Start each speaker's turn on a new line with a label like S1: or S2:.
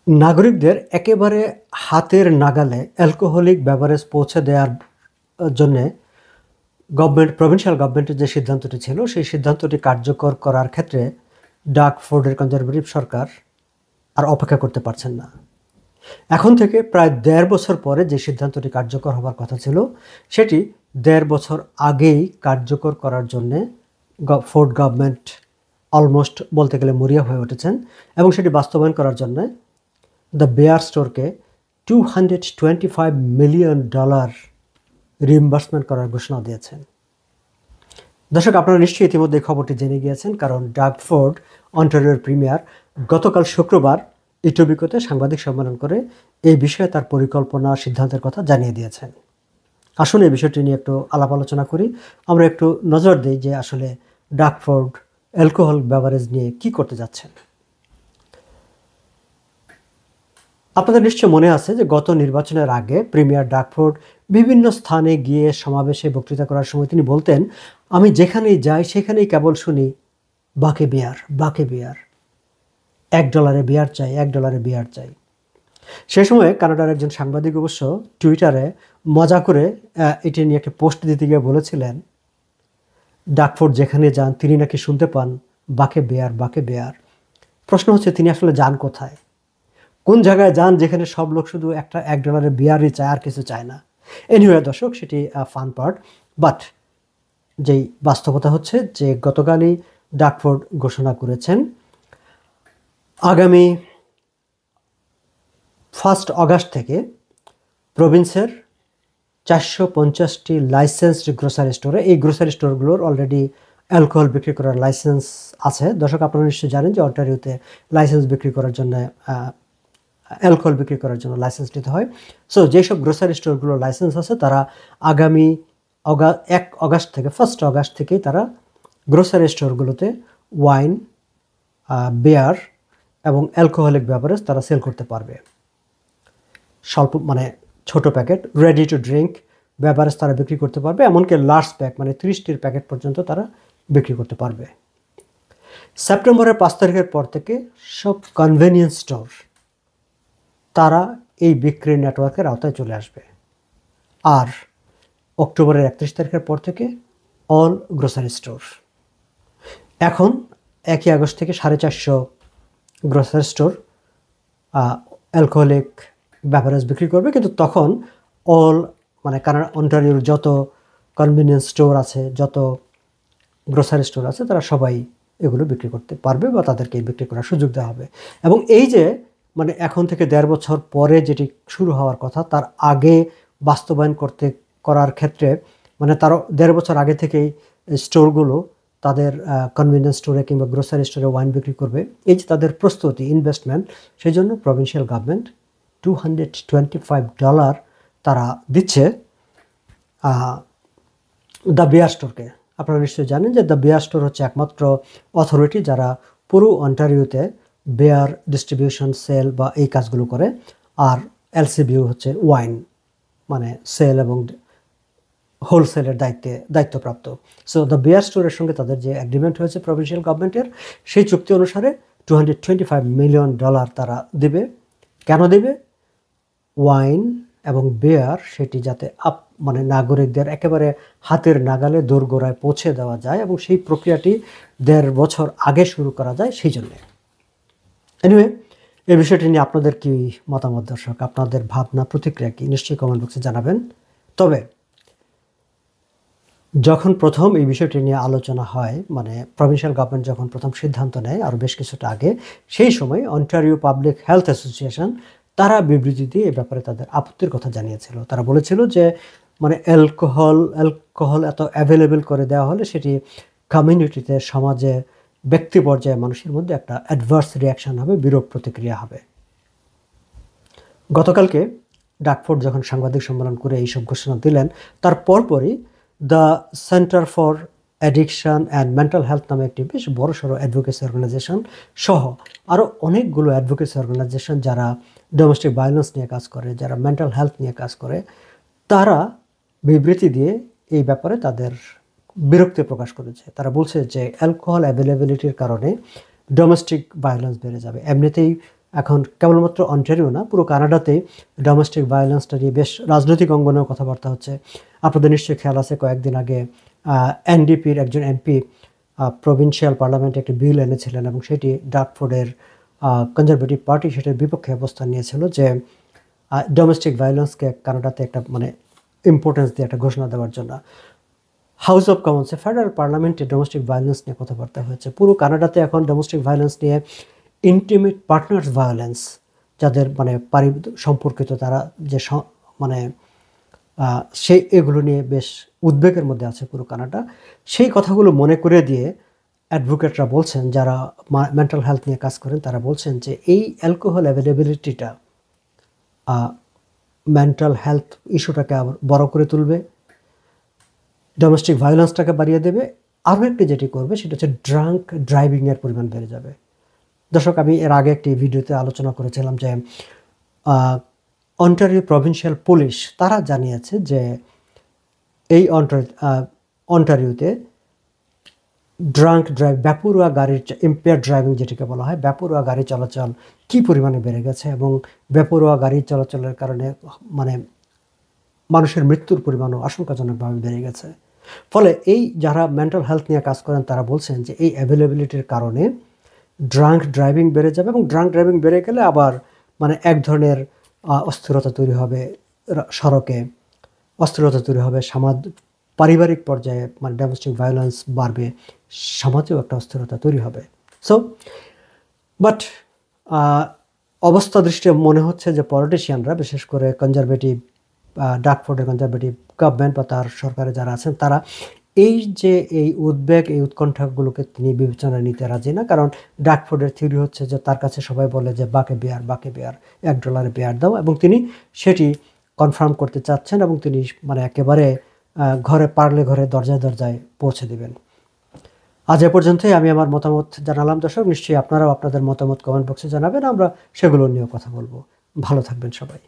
S1: নাগরিকদের একেবারে হাতের নাগালে অ্যালকোহলিক বেভারেজ পৌঁছে দেওয়ার জন্যে প্রভিন্সিয়াল গভর্নমেন্টের যে সিদ্ধান্তটি ছিল সেই সিদ্ধান্তটি কার্যকর করার ক্ষেত্রে ডাগ ফোর্ডের কনজারভেটিভ সরকার আর অপেক্ষা করতে পারছেন না। এখন থেকে প্রায় ১.৫ বছর পরে যে সিদ্ধান্তটি কার্যকর হবার কথা ছিল সেটি ১.৫ বছর আগেই কার্যকর করার জন্যে ফোর্ড গভর্নমেন্ট অলমোস্ট বলতে গেলে মরিয়া হয়ে উঠেছেন এবং সেটি বাস্তবায়ন করার জন্য দ্য বেয়ার স্টোরকে $225 মিলিয়ন রিইম্বার্সমেন্ট করার ঘোষণা দিয়েছেন। দর্শক, আপনারা নিশ্চয়ই ইতিমধ্যে খবরটি জেনে গিয়েছেন, কারণ ডাগ ফোর্ড, অন্টারিওর প্রিমিয়ার, গতকাল শুক্রবার ইটোবিকোতে সাংবাদিক সম্মেলন করে এই বিষয়ে তার পরিকল্পনা সিদ্ধান্তের কথা জানিয়ে দিয়েছেন। আসুন এই বিষয়টি নিয়ে একটু আলাপ আলোচনা করি। আমরা একটু নজর দিই যে আসলে ডাগ ফোর্ড অ্যালকোহল বেভারেজ নিয়ে কি করতে যাচ্ছেন। আপনাদের নিশ্চয় মনে আছে যে গত নির্বাচনের আগে প্রিমিয়ার ডাগ ফোর্ড বিভিন্ন স্থানে গিয়ে সমাবেশে বক্তৃতা করার সময় তিনি বলতেন, আমি যেখানেই যাই সেখানেই কেবল শুনি বাকে বিয়ার, বাকে বিয়ার, $1 বিয়ার চাই, $1 বিয়ার চাই। সে সময় কানাডার একজন সাংবাদিক অবশ্য টুইটারে মজা করে এটি নিয়ে একটা পোস্ট দিতে গিয়ে বলেছিলেন, ডাগ ফোর্ড যেখানে যান তিনি নাকি শুনতে পান বাকে বিয়ার, বাকে বিয়ার। প্রশ্ন হচ্ছে তিনি আসলে যান কোথায়, কোন জায়গায় যান যেখানে সব লোক শুধু একটা $1 বিয়ারই চায়, আর কিছু চায় না। এনিওয়ে দর্শক, সেটি ফান পার্ট, বাট যেই বাস্তবতা হচ্ছে যে গতকালই ডাগ ফোর্ড ঘোষণা করেছেন আগামী 1 অগাস্ট থেকে প্রভিন্সের 450টি লাইসেন্সড গ্রোসারি স্টোরে, এই গ্রোসারি স্টোরগুলোর অলরেডি অ্যালকোহল বিক্রি করার লাইসেন্স আছে। দর্শক, আপনারা নিশ্চয়ই জানেন যে অন্টারিওতে লাইসেন্স বিক্রি করার জন্য অ্যালকোহল বিক্রি করার জন্য লাইসেন্স নিতে হয়। সো যেসব গ্রোসারি স্টোরগুলোর লাইসেন্স আছে তারা আগামী 1 অগাস্ট থেকে 1 অগাস্ট থেকেই তারা গ্রোসারি স্টোরগুলোতে ওয়াইন, বিয়ার এবং অ্যালকোহলিক বেভারেজ তারা সেল করতে পারবে। স্বল্প মানে ছোট packet ready to drink beverage তারা বিক্রি করতে পারবে, এমনকি লার্জ প্যাক মানে 30টির প্যাকেট পর্যন্ত তারা বিক্রি করতে পারবে। সেপ্টেম্বরের 5 তারিখের পর থেকে সব কনভেনিয়েন্স স্টোর তারা এই বিক্রির নেটওয়ার্কের আওতায় চলে আসবে। আর অক্টোবরের 31 তারিখের পর থেকে অল গ্রোসারি স্টোর। এখন 1 আগস্ট থেকে 450 গ্রোসারি স্টোর অ্যালকোহলিক বেভারেজ বিক্রি করবে, কিন্তু তখন অল মানে কানাডা অন্টারিওর যত কনভেনিয়েন্স স্টোর আছে, যত গ্রোসারি স্টোর আছে, তারা সবাই এগুলো বিক্রি করতে পারবে বা তাদেরকে বিক্রি করার সুযোগ দেওয়া হবে। এবং এই যে মানে এখন থেকে 1.5 বছর পরে যেটি শুরু হওয়ার কথা তার আগে বাস্তবায়ন করার ক্ষেত্রে মানে তার 1.5 বছর আগে থেকেই স্টোরগুলো তাদের কনভেনিয়েন্স স্টোরে কিংবা গ্রোসারি স্টোরে ওয়াইন বিক্রি করবে। এই যে তাদের প্রস্তুতি, ইনভেস্টমেন্ট, সেই জন্য প্রভিন্সিয়াল গভর্নমেন্ট $225 তারা দিচ্ছে দ্য বেয়ার স্টোরকে। আপনারা নিশ্চয়ই জানেন যে দ্য বেয়ার স্টোর হচ্ছে একমাত্র অথরিটি যারা পুরো অন্টারিওতে বেয়ার ডিস্ট্রিবিউশন, সেল বা এই কাজগুলো করে। আর এলসিবিউ হচ্ছে ওয়াইন মানে সেল এবং হোলসেলের দায়িত্বপ্রাপ্ত। সো দ্য বেয়ার স্টোরের সঙ্গে তাদের যে অ্যাগ্রিমেন্ট হয়েছে প্রভিন্সিয়াল গভর্নমেন্টের, সেই চুক্তি অনুসারে $225 মিলিয়ন তারা দেবে। কেন দেবে? ওয়াইন এবং বেয়ার সেটি যাতে মানে নাগরিকদের একেবারে হাতের নাগালে দোরগোড়ায় পৌঁছে দেওয়া যায় এবং সেই প্রক্রিয়াটি 1.5 বছর আগে শুরু করা যায় সেই জন্যে। এনিওয়ে, এই বিষয়টি নিয়ে আপনাদের কি মতামত দর্শক? আপনাদের ভাবনা প্রতিক্রিয়া কি? নিশ্চয়ই কমেন্ট বক্সে জানাবেন। তবে যখন প্রথম এই বিষয়টি নিয়ে আলোচনা হয়, মানে প্রভিন্সিয়াল গভর্নমেন্ট যখন প্রথম সিদ্ধান্ত নেয় আরও বেশ কিছুটা আগে, সেই সময় অন্টারিও পাবলিক হেলথ অ্যাসোসিয়েশন তারা বিবৃতি দিয়ে এই ব্যাপারে তাদের আপত্তির কথা জানিয়েছিল। তারা বলেছিল যে মানে অ্যালকোহল এত অ্যাভেলেবেল করে দেওয়া হলে সেটি কমিউনিটিতে, সমাজে, ব্যক্তি পর্যায়ে মানুষের মধ্যে একটা অ্যাডভার্স রিয়াকশান হবে, বিরূপ প্রতিক্রিয়া হবে। গতকালকে ডাগ ফোর্ড যখন সাংবাদিক সম্মেলন করে এইসব ঘোষণা দিলেন, তার পরপরই the centre for addiction and mental health নামে একটি বেশ বড়সড় অ্যাডভোকেসি অর্গানাইজেশন সহ আরও অনেকগুলো অ্যাডভোকেসি অর্গানাইজেশন যারা ডোমেস্টিক ভায়োলেন্স নিয়ে কাজ করে, যারা মেন্টাল হেলথ নিয়ে কাজ করে, তারা বিবৃতি দিয়ে এই ব্যাপারে তাদের বিরক্তি প্রকাশ করেছে। তারা বলছে যে অ্যালকোহল অ্যাভেলেবিলিটির কারণে ডোমেস্টিক ভায়োলেন্স বেড়ে যাবে। এমনিতেই এখন কেবলমাত্র অন্টারিও না, পুরো কানাডাতেই ডোমেস্টিক ভায়োলেন্সটা নিয়ে বেশ রাজনৈতিক অঙ্গনেও কথাবার্তা হচ্ছে। আপনাদের নিশ্চয়ই খেয়াল আছে, কয়েকদিন আগে এনডিপির একজন এমপি প্রভিন্সিয়াল পার্লামেন্টে একটি বিল এনেছিলেন এবং সেটি ডার্টফোর্ডের কনজারভেটিভ পার্টি সেটার বিপক্ষে অবস্থান নিয়েছিল যে ডোমেস্টিক ভায়োলেন্সকে কানাডাতে একটা মানে ইম্পর্টেন্স দিয়ে একটা ঘোষণা দেওয়ার জন্য। হাউস অফ কমন্সে ফেডারেল পার্লামেন্টে ডোমেস্টিক ভায়োলেন্স নিয়ে কথাবার্তা হয়েছে। পুরো কানাডাতে এখন ডোমেস্টিক ভায়োলেন্স নিয়ে ইন্টিমেট পার্টনার্স ভায়োলেন্স, যাদের মানে সম্পর্কিত তারা যে মানে সেই এগুলো নিয়ে বেশ উদ্বেগের মধ্যে আছে পুরো কানাডা। সেই কথাগুলো মনে করে দিয়ে অ্যাডভোকেটরা বলছেন, যারা মেন্টাল হেলথ নিয়ে কাজ করেন তারা বলছেন যে এই অ্যালকোহল অ্যাভেলেবিলিটিটা মেন্টাল হেলথ ইস্যুটাকে আবার বড় করে তুলবে, ডোমেস্টিক ভায়োলেন্সটাকে বাড়িয়ে দেবে। আরও একটি যেটি করবে সেটা হচ্ছে ড্রাঙ্ক ড্রাইভিংয়ের পরিমাণ বেড়ে যাবে। দর্শক, আমি এর আগে একটি ভিডিওতে আলোচনা করেছিলাম যে অন্টারিও প্রভিন্সিয়াল পুলিশ তারা জানিয়েছে যে এই অন্টারিওতে ড্রাঙ্ক ড্রাইভ, বেপরোয়া গাড়ির ইম্পেয়ার ড্রাইভিং যেটাকে বলা হয়, বেপরোয়া গাড়ি চলাচল কী পরিমাণে বেড়ে গেছে এবং বেপরোয়া গাড়ি চলাচলের কারণে মানে মানুষের মৃত্যুর পরিমাণও আশঙ্কাজনকভাবে বেড়ে গেছে। ফলে এই যারা মেন্টাল হেলথ নিয়ে কাজ করেন তারা বলছেন যে এই অ্যাভেলেবিলিটির কারণে ড্রাঙ্ক ড্রাইভিং বেড়ে যাবে এবং ড্রাঙ্ক ড্রাইভিং বেড়ে গেলে আবার মানে এক ধরনের অস্থিরতা তৈরি হবে সড়কে, অস্থিরতা তৈরি হবে পারিবারিক পর্যায়ে, মানে ডোমেস্টিক ভায়োলেন্স বাড়বে, সমাজেও একটা অস্থিরতা তৈরি হবে। সো বাট অবস্থা দৃষ্টিতে মনে হচ্ছে যে পলিটিশিয়ানরা, বিশেষ করে কনজারভেটিভ ডার্টফোর্ডের কনজারভেটিভ গভর্নমেন্ট বা তার সরকারে যারা আছেন, তারা এই যে এই উদ্বেগ, এই উৎকণ্ঠাগুলোকে তিনি বিবেচনায় নিতে রাজি না। কারণ ডার্টফোর্ডের থিওরি হচ্ছে যে তার কাছে সবাই বলে যে বাকে বেয়ার $1 বেয়ার দাও, এবং তিনি সেটি কনফার্ম করতে চাচ্ছেন এবং তিনি মানে একেবারে ঘরে পারলে ঘরে দরজায় দরজায় পৌঁছে দেবেন। আজ এ পর্যন্তই আমি আমার মতামত জানালাম। দর্শক, নিশ্চয়ই আপনারাও আপনাদের মতামত কমেন্ট বক্সে জানাবেন, আমরা সেগুলো নিয়েও কথা বলবো। ভালো থাকবেন সবাই।